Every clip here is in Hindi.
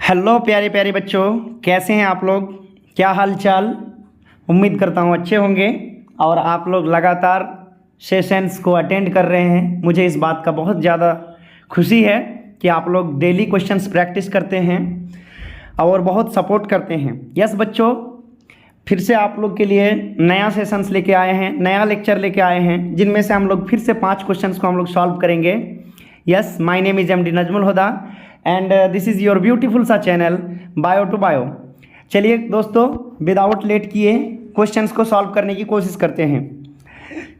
हेलो प्यारे प्यारे बच्चों, कैसे हैं आप लोग? क्या हाल चाल? उम्मीद करता हूँ अच्छे होंगे और आप लोग लगातार सेशंस को अटेंड कर रहे हैं। मुझे इस बात का बहुत ज़्यादा खुशी है कि आप लोग डेली क्वेश्चंस प्रैक्टिस करते हैं और बहुत सपोर्ट करते हैं। यस बच्चों, फिर से आप लोग के लिए नया सेशंस लेके आए हैं, नया लेक्चर लेके आए हैं, जिनमें से हम लोग फिर से 5 क्वेश्चंस को हम लोग सॉल्व करेंगे। Yes, my name is MD Najmul Huda and this is your beautiful सा चैनल बायो टू बायो। चलिए दोस्तों, विदाउट लेट किए क्वेश्चंस को सॉल्व करने की कोशिश करते हैं।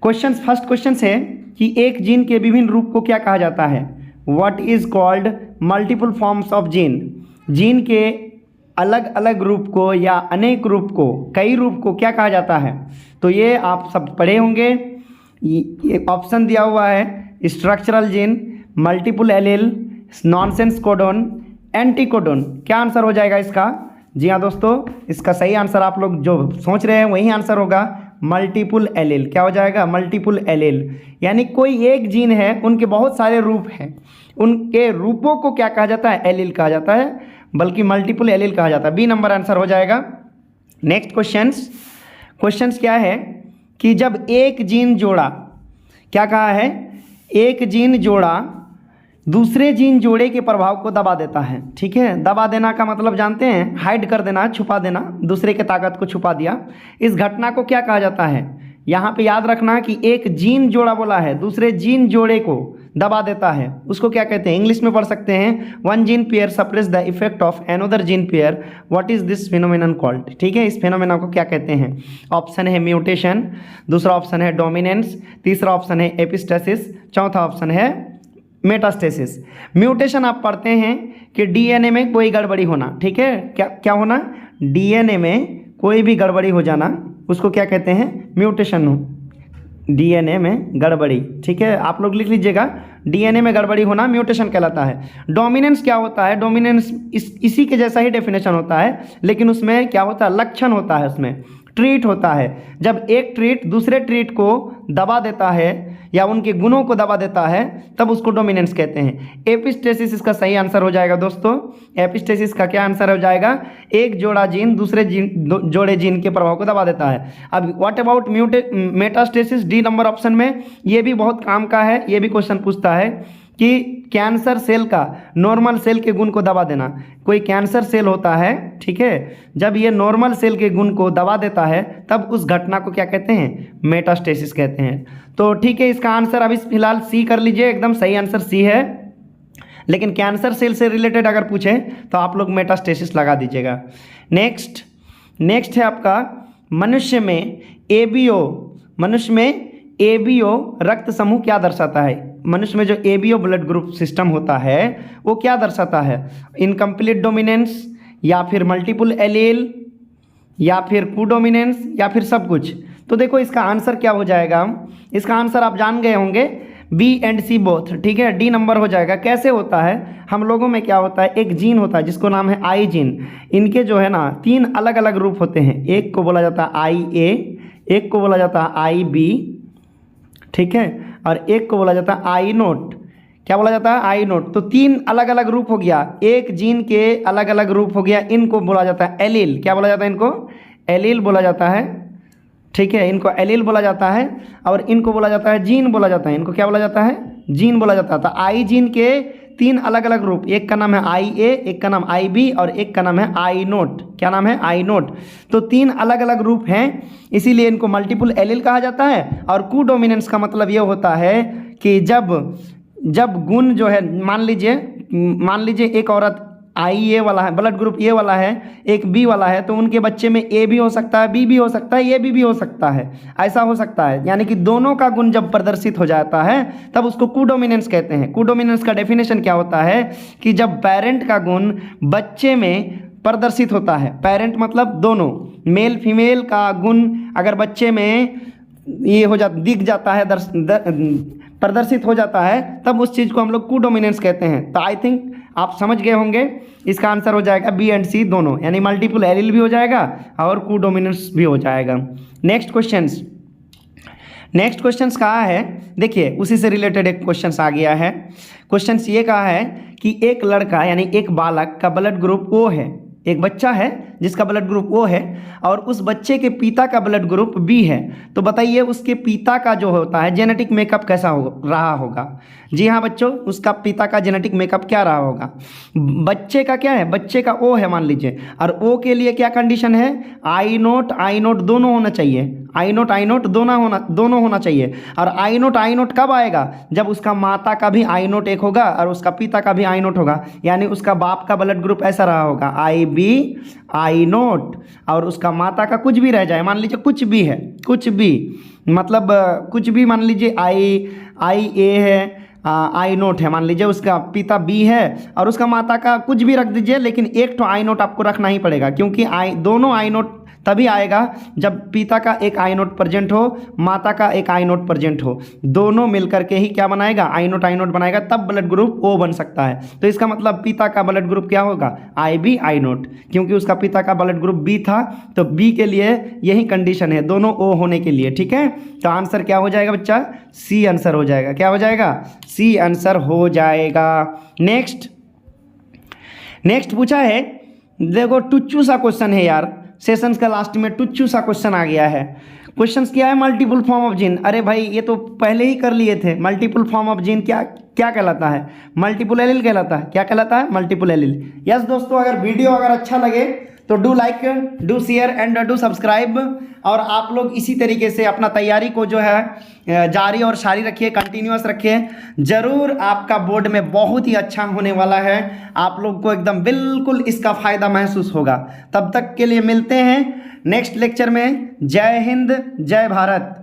फर्स्ट क्वेश्चन है कि एक जीन के विभिन्न रूप को क्या कहा जाता है? What is called multiple forms of gene? Gene के अलग अलग रूप को या अनेक रूप को, कई रूप को क्या कहा जाता है? तो ये आप सब पढ़े होंगे। ये ऑप्शन दिया हुआ है: structural gene, multiple allele, nonsense codon, anti codon. क्या आंसर हो जाएगा इसका? जी हाँ दोस्तों, इसका सही आंसर आप लोग जो सोच रहे हैं वही आंसर होगा, मल्टीपल एलील। क्या हो जाएगा? Multiple allele. यानी कोई एक जीन है, उनके बहुत सारे रूप हैं, उनके रूपों को क्या कहा जाता है? एलील कहा जाता है, बल्कि मल्टीपल एलील कहा जाता है। बी नंबर आंसर हो जाएगा। नेक्स्ट क्वेश्चंस क्या है कि जब एक जीन जोड़ा, क्या कहा है? एक जीन जोड़ा दूसरे जीन जोड़े के प्रभाव को दबा देता है। ठीक है, दबा देना का मतलब जानते हैं? हाइड कर देना, छुपा देना, दूसरे के ताकत को छुपा दिया। इस घटना को क्या कहा जाता है? यहाँ पे याद रखना कि एक जीन जोड़ा बोला है, दूसरे जीन जोड़े को दबा देता है, उसको क्या कहते हैं? इंग्लिश में पढ़ सकते हैं, one gene pair suppress the effect of another gene pair, what is this phenomenon called? ठीक है, इस फिनोमेना को क्या कहते हैं? ऑप्शन है म्यूटेशन, दूसरा ऑप्शन है डोमिनेंस, तीसरा ऑप्शन है एपिस्टेसिस, चौथा ऑप्शन है मेटास्टेसिस। म्यूटेशन आप पढ़ते हैं कि डीएनए में कोई गड़बड़ी होना। ठीक है, क्या होना? डीएनए में कोई भी गड़बड़ी हो जाना, उसको क्या कहते हैं? म्यूटेशन हो, डीएनए में गड़बड़ी। ठीक है, आप लोग लिख लीजिएगा, डीएनए में गड़बड़ी होना म्यूटेशन कहलाता है। डोमिनेंस क्या होता है? डोमिनेंस इसी के जैसा ही डेफिनेशन होता है, लेकिन उसमें क्या होता है? लक्षण होता है, उसमें ट्रीट होता है। जब एक ट्रीट दूसरे ट्रीट को दबा देता है या उनके गुणों को दबा देता है, तब उसको डोमिनेंस कहते हैं। एपिस्टेसिस इसका सही आंसर हो जाएगा दोस्तों। एपिस्टेसिस का क्या आंसर हो जाएगा? एक जोड़ा जीन दूसरे जोड़े जीन के प्रभाव को दबा देता है। अब what about metastasis? D number option में। ये भी बहुत काम का है, ये भी क्वेश्चन पूछता है कि कैंसर सेल का नॉर्मल सेल के गुण को दबा देना। कोई कैंसर सेल होता है, ठीक है, जब ये नॉर्मल सेल के गुण को दबा देता है, तब उस घटना को क्या कहते हैं? मेटास्टेसिस कहते हैं। तो ठीक है, इसका आंसर अभी फिलहाल सी कर लीजिए, एकदम सही आंसर सी है। लेकिन कैंसर सेल से रिलेटेड अगर पूछें तो आप लोग मेटास्टेसिस लगा दीजिएगा। नेक्स्ट है आपका मनुष्य में एबीओ रक्त समूह क्या दर्शाता है? मनुष्य में जो एबीओ ब्लड ग्रुप सिस्टम होता है वो क्या दर्शाता है? इनकम्प्लीट डोमिनेंस, या फिर मल्टीपल एलील, या फिर कोडोमिनेंस, या फिर सब कुछ? तो देखो इसका आंसर क्या हो जाएगा? इसका आंसर आप जान गए होंगे, बी एंड सी बोथ। ठीक है, डी नंबर हो जाएगा। कैसे होता है? हम लोगों में क्या होता है? एक जीन होता है जिसको नाम है आई जीन। इनके जो है ना 3 अलग अलग रूप होते हैं। एक को बोला जाता है IA, एक को बोला जाता है IB, ठीक है, और एक को बोला जाता है आई नोट। क्या बोला जाता है? आई नोट। तो 3 अलग अलग रूप हो गया, एक जीन के अलग अलग रूप हो गया। इनको बोला जाता है एलील। क्या बोला जाता है? इनको एलील बोला जाता है। ठीक है, इनको एलील बोला जाता है, और इनको बोला जाता है जीन बोला जाता है। इनको क्या बोला जाता है? जीन बोला जाता है। तो आई जीन के 3 अलग अलग रूप, एक का नाम है IA, एक का नाम IB, और एक का नाम है आई नोट। क्या नाम है? आई नोट। तो 3 अलग अलग रूप हैं, इसीलिए इनको मल्टीपल एलील कहा जाता है। और कोडोमिनेंस का मतलब ये होता है कि जब गुण जो है, मान लीजिए एक औरत IA वाला है, ब्लड ग्रुप A वाला है, एक B वाला है, तो उनके बच्चे में A भी हो सकता है, B भी हो सकता है, AB भी हो सकता है। ऐसा हो सकता है, यानी कि दोनों का गुण जब प्रदर्शित हो जाता है तब उसको कोडोमिनेंस कहते हैं। कोडोमिनेंस का डेफिनेशन क्या होता है कि जब पेरेंट का गुण बच्चे में प्रदर्शित होता है, पेरेंट मतलब दोनों, मेल फीमेल का गुण अगर बच्चे में ये हो जाता, दिख जाता है, प्रदर्शित हो जाता है, तब उस चीज़ को हम लोग कोडोमिनेंस कहते हैं। तो आई थिंक आप समझ गए होंगे, इसका आंसर हो जाएगा बी एंड सी दोनों, यानी मल्टीपल एलील भी हो जाएगा और कोडोमिनेंस भी हो जाएगा। नेक्स्ट नेक्स्ट क्वेश्चन कहा है, देखिए उसी से रिलेटेड एक क्वेश्चन आ गया है। क्वेश्चन ये कहा है कि एक लड़का यानी एक बालक का ब्लड ग्रुप ओ है, एक बच्चा है जिसका ब्लड ग्रुप ओ है और उस बच्चे के पिता का ब्लड ग्रुप बी है, तो बताइए उसके पिता का जो होता है जेनेटिक मेकअप कैसा रहा होगा। जी हाँ बच्चों, उसका पिता का जेनेटिक मेकअप क्या रहा होगा। बच्चे का क्या है, बच्चे का ओ है मान लीजिए, और ओ के लिए क्या कंडीशन है, आई नोट दोनों होना चाहिए, आई नोट दोनों होना चाहिए। और आई नोट कब आएगा, जब उसका माता का भी आई नोट एक होगा और उसका पिता का भी आई नोट होगा, यानी उसका बाप का ब्लड ग्रुप ऐसा रहा होगा आई बी आई नोट, और उसका माता का कुछ भी रह जाए, मान लीजिए कुछ भी है, कुछ भी मतलब कुछ भी, मान लीजिए आई ए है, आई नोट है, मान लीजिए उसका पिता बी है और उसका माता का कुछ भी रख दीजिए, लेकिन एक तो आई नोट आपको रखना ही पड़ेगा, क्योंकि दोनों आई नोट तभी आएगा जब पिता का एक आई नोट प्रेजेंट हो, माता का एक आई नोट प्रेजेंट हो, दोनों मिलकर के ही क्या बनाएगा, आई नोट बनाएगा, तब ब्लड ग्रुप ओ बन सकता है। तो इसका मतलब पिता का ब्लड ग्रुप क्या होगा, आई बी आई नोट, क्योंकि उसका पिता का ब्लड ग्रुप बी था, तो बी के लिए यही कंडीशन है, दोनों ओ होने के लिए। ठीक है, तो आंसर क्या हो जाएगा बच्चा, सी आंसर हो जाएगा। क्या हो जाएगा, सी आंसर हो जाएगा। नेक्स्ट पूछा है, देखो टुच्चू सा क्वेश्चन है यार, सेशंस का लास्ट में टुच्चू सा क्वेश्चन आ गया है। क्वेश्चन क्या है, मल्टीपल फॉर्म ऑफ जीन। अरे भाई ये तो पहले ही कर लिए थे। मल्टीपल फॉर्म ऑफ जीन क्या क्या कहलाता है, मल्टीपल एलील कहलाता है। क्या कहलाता है, मल्टीपल एलील। यस दोस्तों, अगर वीडियो अच्छा लगे तो do like, do share and do subscribe. और आप लोग इसी तरीके से अपना तैयारी को जो है जारी और सारी रखिए, कंटिन्यूअस रखिए। ज़रूर आपका बोर्ड में बहुत ही अच्छा होने वाला है, आप लोग को एकदम बिल्कुल इसका फ़ायदा महसूस होगा। तब तक के लिए मिलते हैं नेक्स्ट लेक्चर में। जय हिंद, जय भारत।